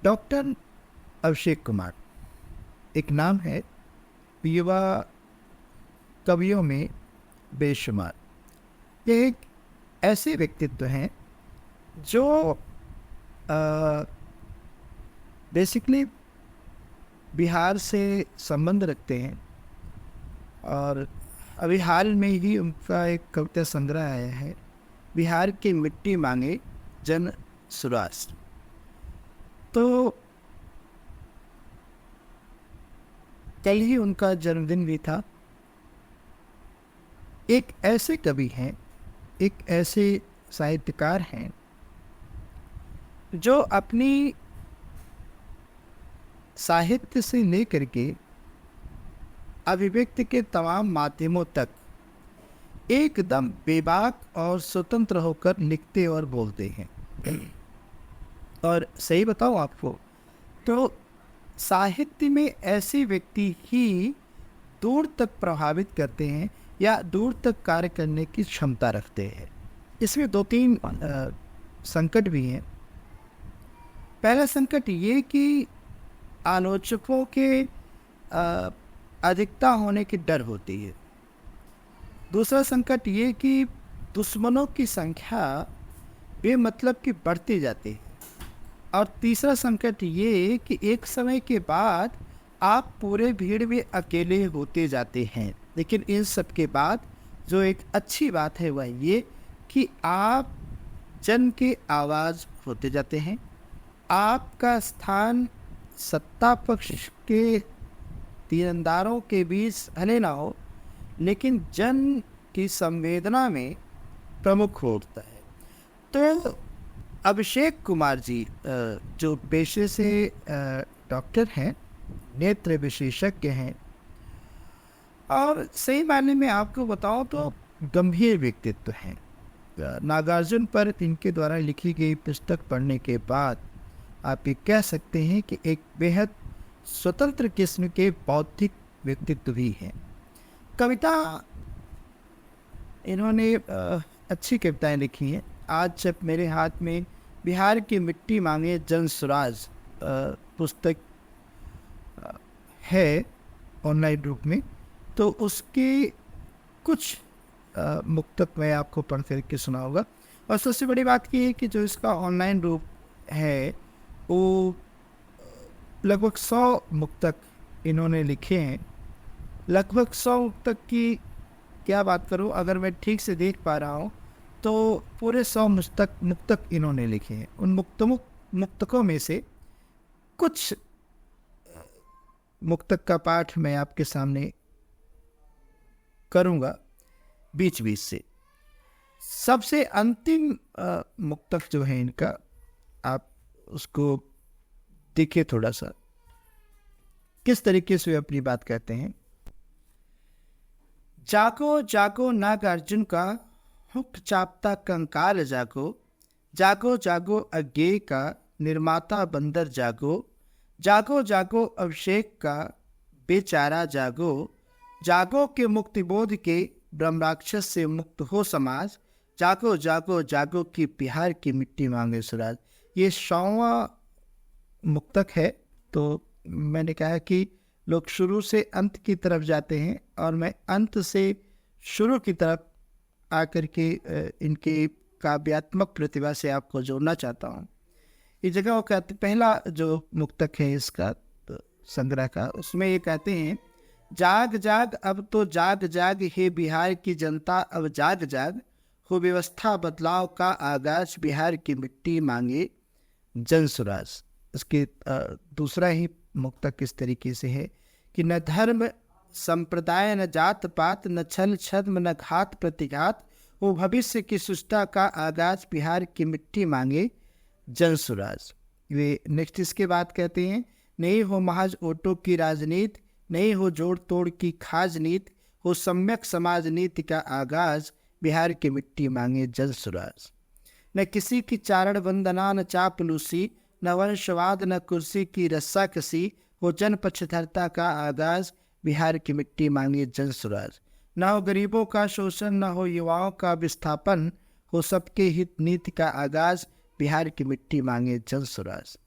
Doctor Abhishek Kumar एक नाम है, युवा कवियों में बेशुमार। ये एक ऐसे व्यक्तित्व हैं जो बेसिकली बिहार से संबंध रखते हैं, और अभी हाल में ही उनका एक कविता संग्रह आया है, बिहार की मिट्टी मांगे जन सुराज। तो कल ही उनका जन्मदिन भी था। एक ऐसे कवि हैं, एक ऐसे साहित्यकार हैं जो अपनी साहित्य से लेकर के अभिव्यक्ति के तमाम माध्यमों तक एकदम बेबाक और स्वतंत्र होकर लिखते और बोलते हैं। और सही बताऊं आपको, तो साहित्य में ऐसे व्यक्ति ही दूर तक प्रभावित करते हैं या दूर तक कार्य करने की क्षमता रखते हैं। इसमें दो तीन संकट भी हैं। पहला संकट ये कि आलोचकों के अधिकता होने की डर होती है। दूसरा संकट ये कि दुश्मनों की संख्या बेमतलब की बढ़ती जाती है। और तीसरा संकट ये कि एक समय के बाद आप पूरे भीड़ में अकेले होते जाते हैं। लेकिन इन सब के बाद जो एक अच्छी बात है वह ये कि आप जन के आवाज़ होते जाते हैं। आपका स्थान सत्ता पक्ष के तीरंदारों के बीच भले ना हो, लेकिन जन की संवेदना में प्रमुख होता है। तो अभिषेक कुमार जी जो पेशे से डॉक्टर हैं, नेत्र विशेषज्ञ हैं, और सही मायने में आपको बताओ तो गंभीर व्यक्तित्व हैं। नागार्जुन पर इनके द्वारा लिखी गई पुस्तक पढ़ने के बाद आप ये कह सकते हैं कि एक बेहद स्वतंत्र किस्म के बौद्धिक व्यक्तित्व भी हैं। कविता इन्होंने अच्छी कविताएं लिखी हैं। आज जब मेरे हाथ में बिहार की मिट्टी मांगे जन सुराज पुस्तक है ऑनलाइन रूप में, तो उसके कुछ मुक्तक मैं आपको पढ़ करके सुनाऊंगा। और सबसे बड़ी बात ये है कि जो इसका ऑनलाइन रूप है वो लगभग 100 मुक्तक इन्होंने लिखे हैं। लगभग 100 मुक्तक की क्या बात करूं, अगर मैं ठीक से देख पा रहा हूं तो पूरे 100 मुक्तक इन्होंने लिखे हैं। उन मुक्तकों में से कुछ मुक्तक का पाठ मैं आपके सामने करूंगा बीच बीच से। सबसे अंतिम मुक्तक जो है इनका, आप उसको देखिए थोड़ा सा किस तरीके से वे अपनी बात कहते हैं। जागो जागो नागार्जुन का हुक चापता कंकाल जागो, जागो जागो अज्ञेय का निर्माता बंदर जागो, जागो जागो अभिषेक का बेचारा जागो, जागो के मुक्तिबोध के ब्रह्मराक्षस से मुक्त हो समाज, जागो जागो जागो की बिहार की मिट्टी मांगे सुराज। ये 100वां मुक्तक है। तो मैंने कहा कि लोग शुरू से अंत की तरफ जाते हैं और मैं अंत से शुरू की तरफ आकर के इनके काव्यात्मक प्रतिभा से आपको जोड़ना चाहता हूँ। इस जगह वो कहते, पहला जो मुक्तक है इसका संग्रह का, उसमें ये कहते हैं, जाग जाग अब तो जाग जाग हे बिहार की जनता, अब जाग जाग हो व्यवस्था बदलाव का आगाज, बिहार की मिट्टी मांगे जन सुराज। इसके दूसरा ही मुक्तक इस तरीके से है कि न धर्म संप्रदाय, न जात पात, न छल छद्म, न घात प्रतिघात, वो भविष्य की सुष्टा का आगाज, बिहार की मिट्टी मांगे जन सुराज। वे नेक्स्ट इसके बाद कहते हैं, नहीं हो महज ओटो की राजनीति, नहीं हो जोड़ तोड़ की खाज नीति, हो सम्यक समाज नीति का आगाज, बिहार की मिट्टी मांगे जन सुराज। न किसी की चारण वंदना, न चापलूसी, न वंशवाद, न कुर्सी की रस्सा कसी, हो जन पक्षधरता का आगाज, बिहार की मिट्टी मांगे जन सुराज। न हो गरीबों का शोषण, न हो युवाओं का विस्थापन, हो सबके हित नीति का आगाज, बिहार की मिट्टी मांगे जन सुराज।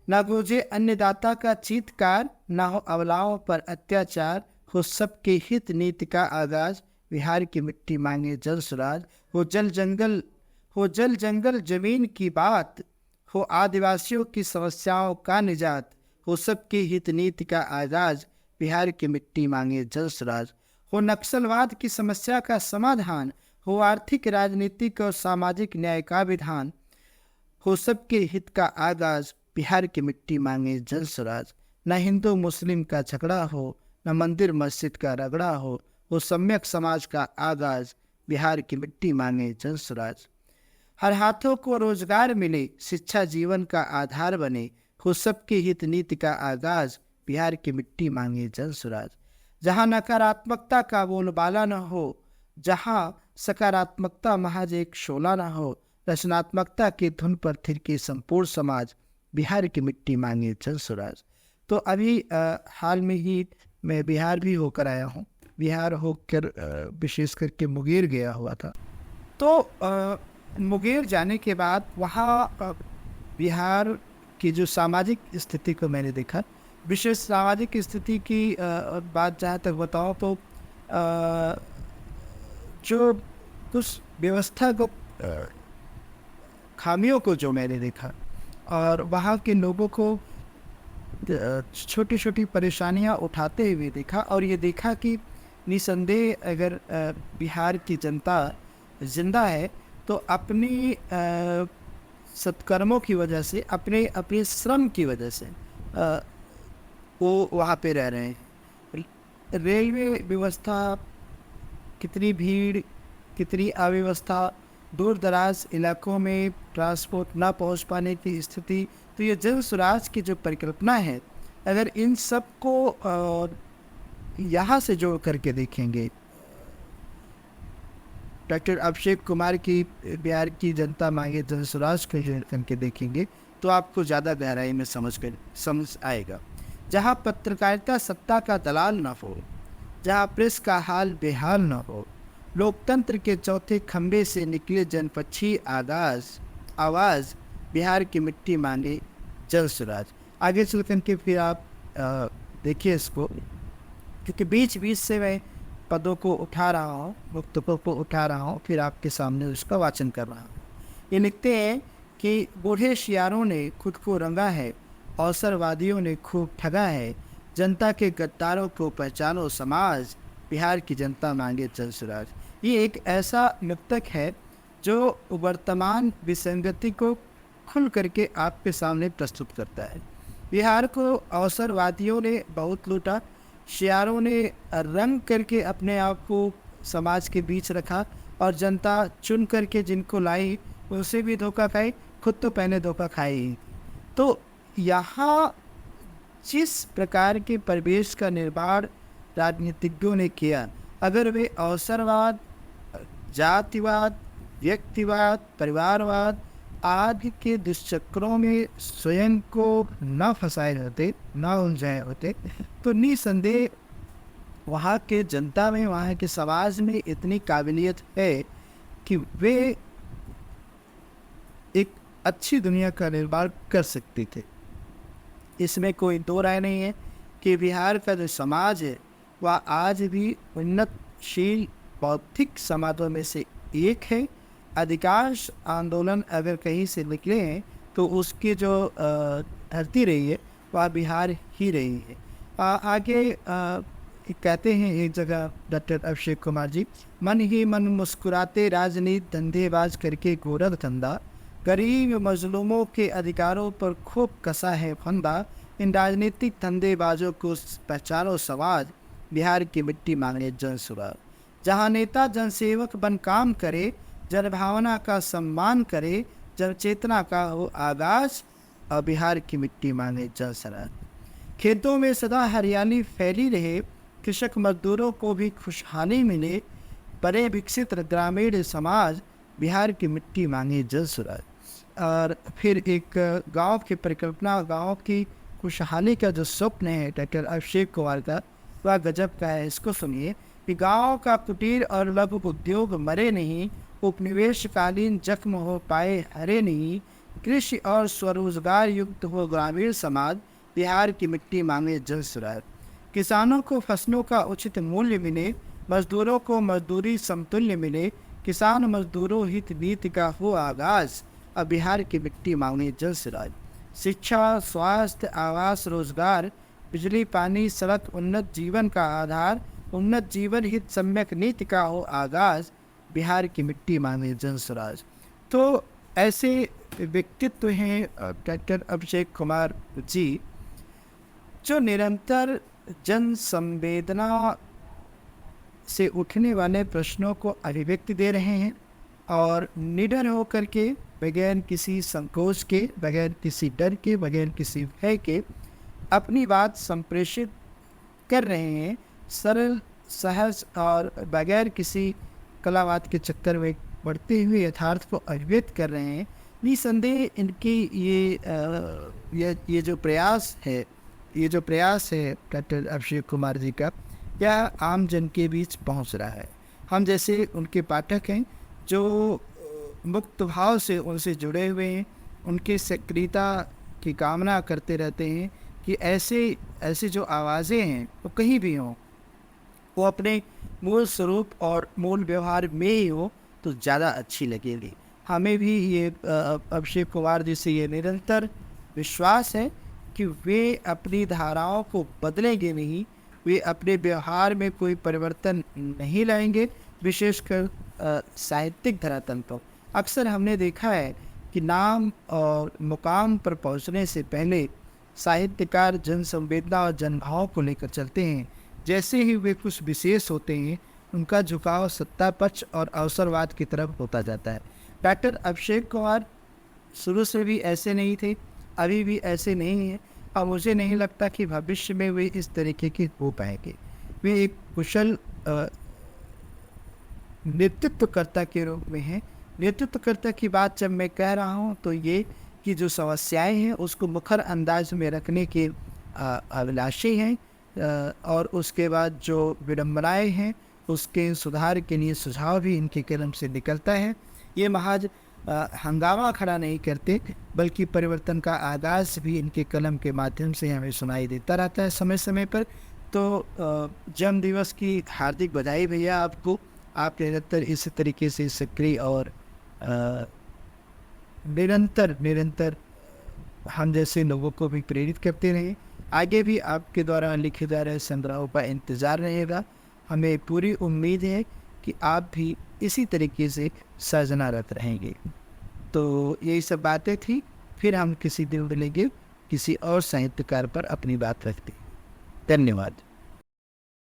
ना गूंजे अन्नदाता का चीत्कार, ना हो अबलाओं पर अत्याचार, हो सबके हित नीति का आगाज, बिहार की मिट्टी मांगे जल सुराज। हो जल जंगल जमीन की बात, हो आदिवासियों की समस्याओं का निजात, हो सबके हित नीति का आगाज, बिहार की मिट्टी मांगे जल सुराज। हो नक्सलवाद की समस्या का समाधान, हो आर्थिक राजनीतिक और सामाजिक न्याय का विधान, हो सबके हित का आगाज, बिहार की मिट्टी मांगे जल सुराज। न हिंदू मुस्लिम का झगड़ा हो, न मंदिर मस्जिद का रगड़ा हो सम्यक समाज का आगाज, बिहार की मिट्टी मांगे जल सुराज। हर हाथों को रोजगार मिले, शिक्षा जीवन का आधार बने, हो सबके हित नीति का आगाज, बिहार की मिट्टी मांगे जल सुराज। जहाँ नकारात्मकता का बोलबाला न हो, जहाँ सकारात्मकता महज एक शोला न हो, रचनात्मकता की धुन पर थिरके संपूर्ण समाज, बिहार की मिट्टी मांगे जल सुराज। तो अभी हाल में ही मैं बिहार भी होकर आया हूँ। बिहार होकर विशेष करके मुंगेर गया हुआ था। तो मुंगेर जाने के बाद वहाँ बिहार की जो सामाजिक स्थिति को मैंने देखा। विशेष सामाजिक स्थिति की बात जहाँ तक बताऊँ तो जो कुछ व्यवस्था को खामियों को जो मैंने देखा और वहाँ के लोगों को छोटी छोटी परेशानियाँ उठाते हुए देखा, और ये देखा कि निसंदेह अगर बिहार की जनता जिंदा है तो अपनी सत्कर्मों की वजह से, अपने श्रम की वजह से वो वहाँ पे रह रहे हैं। रेलवे व्यवस्था, कितनी भीड़, कितनी अव्यवस्था, दूर दराज इलाकों में ट्रांसपोर्ट ना पहुँच पाने की स्थिति। तो ये जल स्वराज की जो परिकल्पना है, अगर इन सब को यहाँ से जोड़ करके देखेंगे, डॉक्टर अभिषेक कुमार की बिहार की जनता मांगे जल स्वराज को जोड़ करके देखेंगे तो आपको ज़्यादा गहराई में समझ आएगा। जहाँ पत्रकारिता सत्ता का दलाल न हो, जहाँ प्रेस का हाल बेहाल न हो, लोकतंत्र के चौथे खंबे से निकले जनपक्षी आवाज़, बिहार की मिट्टी मांगे जल स्वराज। आगे चल करके फिर आप देखिए इसको, क्योंकि बीच बीच से मैं पदों को उठा रहा हूँ, वक्तव्यों को उठा रहा हूँ, फिर आपके सामने उसका वाचन कर रहा हूँ। ये लिखते हैं कि बूढ़े शियारों ने खुद को रंगा है, अवसरवादियों ने खूब ठगा है, जनता के गद्दारों को पहचानो समाज, बिहार की जनता मांगे जल स्वराज। ये एक ऐसा मुक्तक है जो वर्तमान विसंगति को खुल करके आपके सामने प्रस्तुत करता है। बिहार को अवसरवादियों ने बहुत लूटा, शियारों ने रंग करके अपने आप को समाज के बीच रखा, और जनता चुन करके जिनको लाई उनसे भी धोखा खाई, खुद तो पहले धोखा खाई। तो यहाँ जिस प्रकार के परिवेश का निर्माण राजनीतिज्ञों ने किया, अगर वे अवसरवाद, जातिवाद, व्यक्तिवाद, परिवारवाद आदि के दुष्चक्रों में स्वयं को न फंसाए होते, न उलझाए होते, तो निसंदेह वहाँ के जनता में, वहाँ के समाज में इतनी काबिलियत है कि वे एक अच्छी दुनिया का निर्माण कर सकते थे। इसमें कोई दो राय नहीं है कि बिहार का जो समाज है वह आज भी उन्नतशील बौद्धिक समाजों में से एक है। अधिकांश आंदोलन अगर कहीं से निकले हैं तो उसकी जो धरती रही है वह बिहार ही रही है। आगे कहते हैं एक जगह डॉक्टर अभिषेक कुमार जी, मन ही मन मुस्कुराते राजनीति धंधेबाज करके गोरख धंधा, गरीब मजलूमों के अधिकारों पर खूब कसा है फंदा, इन राजनीतिक धंधेबाजों को पहचानो समाज, बिहार की मिट्टी मांगे जन सुराग। जहाँ नेता जनसेवक बन काम करे, जनभावना का सम्मान करे, जन चेतना का हो आगाज, और बिहार की मिट्टी मांगे जल सराज। खेतों में सदा हरियाली फैली रहे, कृषक मजदूरों को भी खुशहाली मिले, बड़े विकसित ग्रामीण समाज, बिहार की मिट्टी मांगे जल सुराज। और फिर एक गांव की परिकल्पना, गांव की खुशहाली का जो स्वप्न है डॉक्टर अभिषेक कुमार का, वह गजब का है। इसको सुनिए कि गांव का कुटीर और लघु उद्योग मरे नहीं, उपनिवेशकालीन जख्म हो पाए हरे नहीं, कृषि और स्वरोजगार युक्त हो ग्रामीण समाज, बिहार की मिट्टी मांगे जल सुराग। किसानों को फसलों का उचित मूल्य मिले, मजदूरों को मजदूरी समतुल्य मिले, किसान मजदूरों हित नीति का हो आगाज, अब बिहार की मिट्टी मांगे जल सुराज। शिक्षा, स्वास्थ्य, आवास, रोजगार, बिजली, पानी, सड़क, उन्नत जीवन का आधार, उन्नत जीवन हित सम्यक नीति का हो आगाज, बिहार की मिट्टी मांगे जन स्वराज। तो ऐसे व्यक्तित्व हैं डॉक्टर अभिषेक कुमार जी, जो निरंतर जन संवेदना से उठने वाले प्रश्नों को अभिव्यक्ति दे रहे हैं और निडर होकर के, बगैर किसी संकोच के, बगैर किसी डर के, बगैर किसी भय के अपनी बात संप्रेषित कर रहे हैं, सरल, सहज और बगैर किसी कलावाद के चक्कर में बढ़ते हुए यथार्थ को अभिव्यक्त कर रहे हैं। निसंदेह इनकी ये जो प्रयास है डॉक्टर अभिषेक कुमार जी का, यह आम जन के बीच पहुंच रहा है। हम जैसे उनके पाठक हैं जो मुक्त भाव से उनसे जुड़े हुए हैं, उनके सक्रियता की कामना करते रहते हैं कि ऐसे जो आवाज़ें हैं वो कहीं भी हों, वो अपने मूल स्वरूप और मूल व्यवहार में ही हो तो ज़्यादा अच्छी लगेगी। हमें भी ये अभिषेक कुमार जी से ये निरंतर विश्वास है कि वे अपनी धाराओं को बदलेंगे नहीं, वे अपने व्यवहार में कोई परिवर्तन नहीं लाएंगे, विशेषकर साहित्यिक धरातल पर। अक्सर हमने देखा है कि नाम और मुकाम पर पहुंचने से पहले साहित्यकार जन संवेदना और जनभाव को लेकर चलते हैं। जैसे ही वे कुछ विशेष होते हैं, उनका झुकाव सत्ता पक्ष और अवसरवाद की तरफ होता जाता है। डॉक्टर अभिषेक कुमार शुरू से भी ऐसे नहीं थे, अभी भी ऐसे नहीं हैं और मुझे नहीं लगता कि भविष्य में वे इस तरीके के हो पाएंगे। वे एक कुशल नेतृत्वकर्ता के रूप में हैं। नेतृत्वकर्ता की बात जब मैं कह रहा हूँ तो ये कि जो समस्याएं हैं उसको मुखर अंदाज में रखने के अभिलाषी हैं और उसके बाद जो विडंबनाएं हैं उसके सुधार के लिए सुझाव भी इनके कलम से निकलता है। ये महज हंगामा खड़ा नहीं करते, बल्कि परिवर्तन का आगाज़ भी इनके कलम के माध्यम से हमें सुनाई देता रहता है समय समय पर। तो जन्म दिवस की हार्दिक बधाई भैया आपको। आप निरंतर इस तरीके से सक्रिय और निरंतर हम जैसे लोगों को भी प्रेरित करते रहे। आगे भी आपके द्वारा लिखे जा रहे संग्रहों का इंतज़ार रहेगा। हमें पूरी उम्मीद है कि आप भी इसी तरीके से सर्जनारत रहेंगे। तो यही सब बातें थी। फिर हम किसी दिन मिलेंगे, किसी और साहित्यकार पर अपनी बात रखते हैं। धन्यवाद।